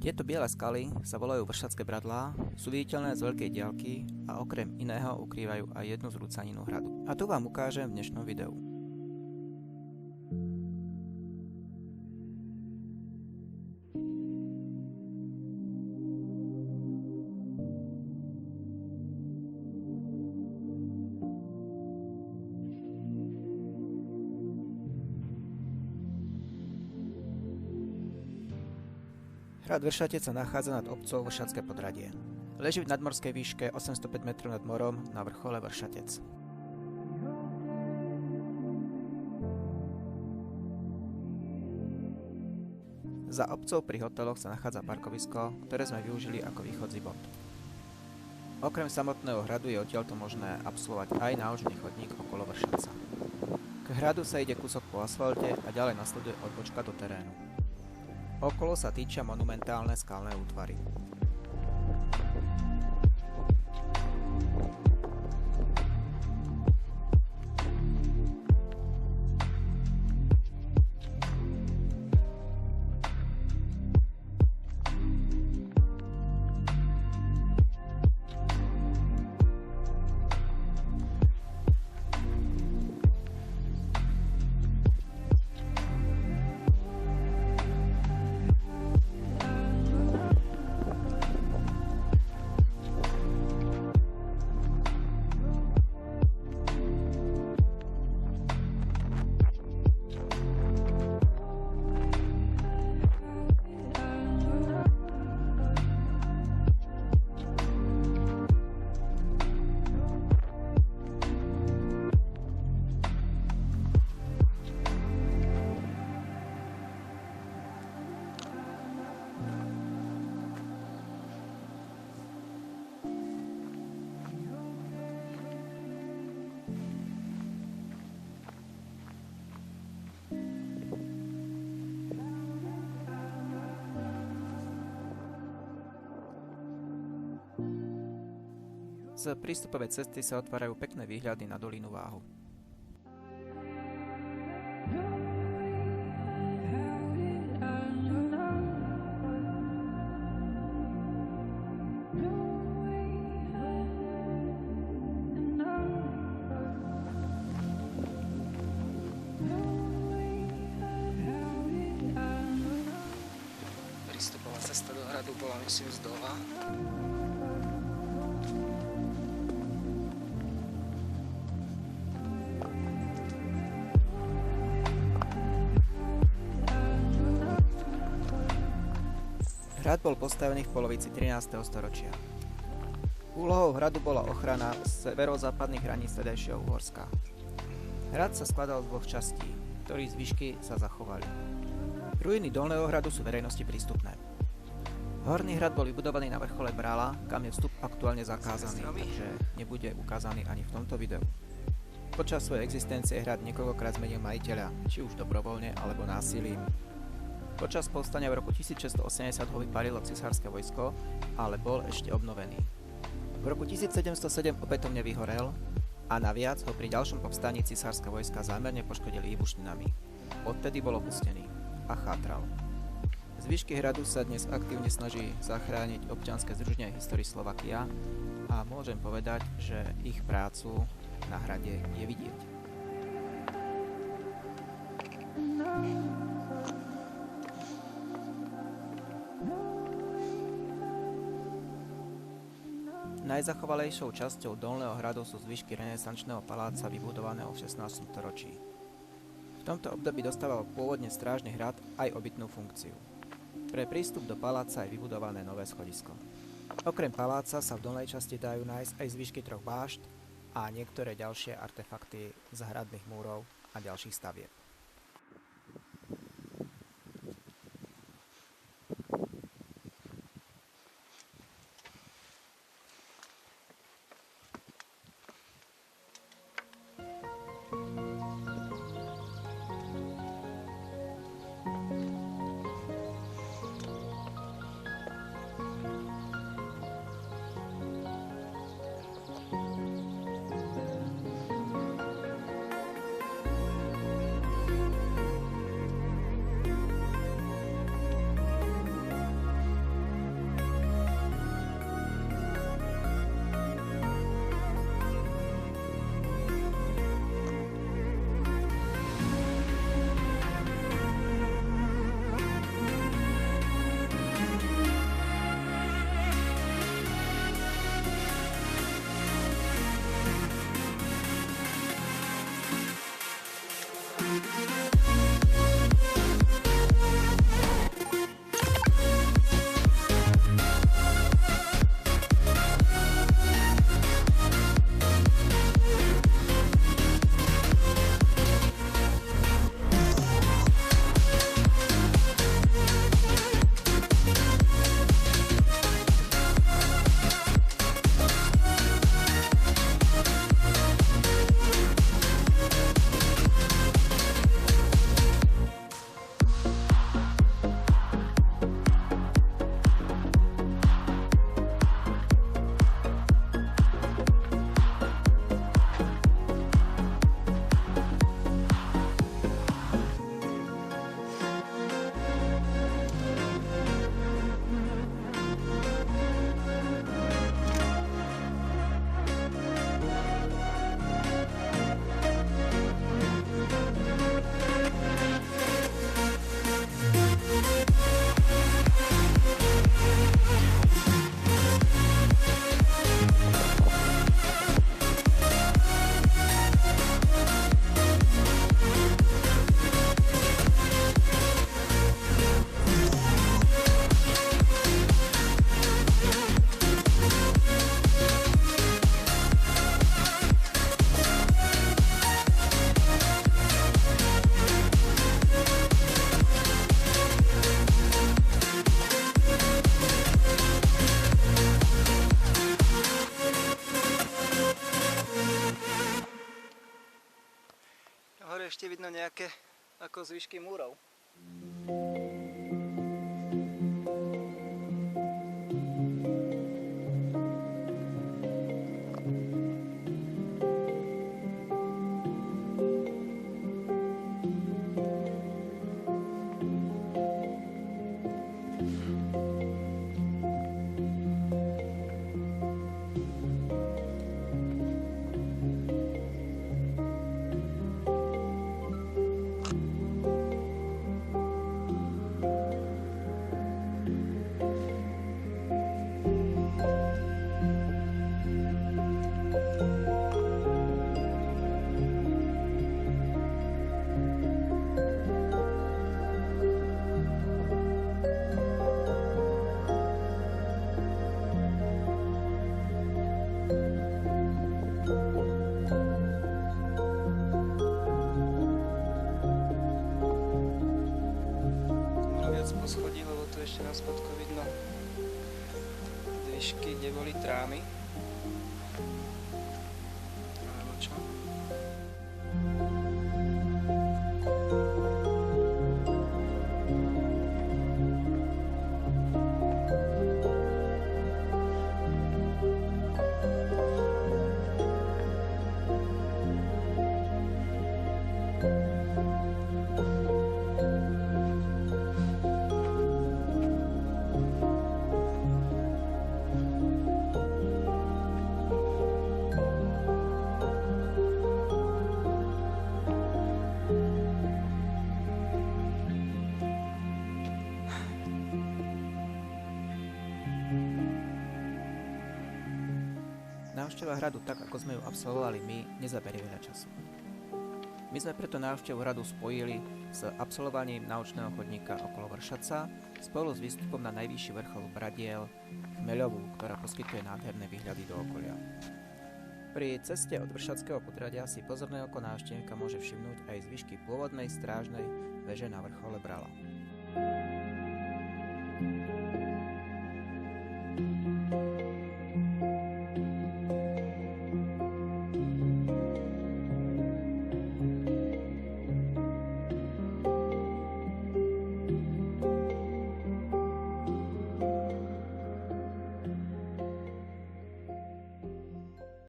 Tieto biele skaly sa volajú Vršatské bradlá, sú viditeľné z veľkej diaľky a okrem iného ukrývajú aj jednu zrúcaninu hradu. A tu vám ukážem v dnešnom videu. Hrad Vršatec sa nachádza nad obcov Vršatské Podhradie. Leží v nadmorskej výške 805 metrov nad morom na vrchole Vršatec. Za obcov pri hoteloch sa nachádza parkovisko, ktoré sme využili ako východzí bod. Okrem samotného hradu je odtiaľto možné absolvovať aj náužný chodník okolo Vršatca. K hradu sa ide kúsok po asfalte a ďalej nasleduje odbočka do terénu. Okolo sa týčia monumentálne skalné útvary. Z prístupovej cesty sa otvárajú pekné výhľady na dolinu Váhu. Prístupová cesta do hradu bola myslím z dola. Hrad bol postavený v polovici 13. storočia. Úlohou hradu bola ochrana severozápadných hraníc vtedajšieho Uhorska. Hrad sa skladal z dvoch častí, ktorých zvyšky sa zachovali. Ruiny dolného hradu sú verejnosti prístupné. Horný hrad bol vybudovaný na vrchole Brala, kam je vstup aktuálne zakázaný, takže nebude ukázaný ani v tomto videu. Počas svojej existencie hrad niekoľkokrát zmenil majiteľa, či už dobrovoľne alebo násilím. Počas povstania v roku 1680 ho vyparilo cisárske vojsko, ale bol ešte obnovený. V roku 1707 opätovne vyhorel a naviac ho pri ďalšom povstaní cisárske vojska zámerne poškodili výbušninami. Odtedy bol opustený a chátral. Zvyšky hradu sa dnes aktívne snaží zachrániť občianske združenie History Slovakia a môžem povedať, že ich prácu na hrade je vidieť. Najzachovalejšou časťou dolného hradu sú zvyšky renesančného paláca vybudovaného v 16. storočí. V tomto období dostával pôvodne strážny hrad aj obytnú funkciu. Pre prístup do paláca je vybudované nové schodisko. Okrem paláca sa v dolnej časti dajú nájsť aj zvyšky troch bášt a niektoré ďalšie artefakty z hradných múrov a ďalších stavieb. vidno nejaké ako zvyšky múrov. Poschodí, lebo tu ešte na spodku vidno dvižky, kde boli trámy. Alebo čo? Návšteva hradu, tak ako sme ju absolvovali my, nezaberie veľa času. My sme preto návštevu hradu spojili s absolvovaním naučného chodníka okolo Vršaca spolu s výstupom na najvyšší vrchol Bradiel Chmeľovú, ktorá poskytuje nádherné výhľady do okolia. Pri ceste od Vršackého podradia si pozorné oko návštevníka môže všimnúť aj zvyšky pôvodnej strážnej veže na vrchole Brala.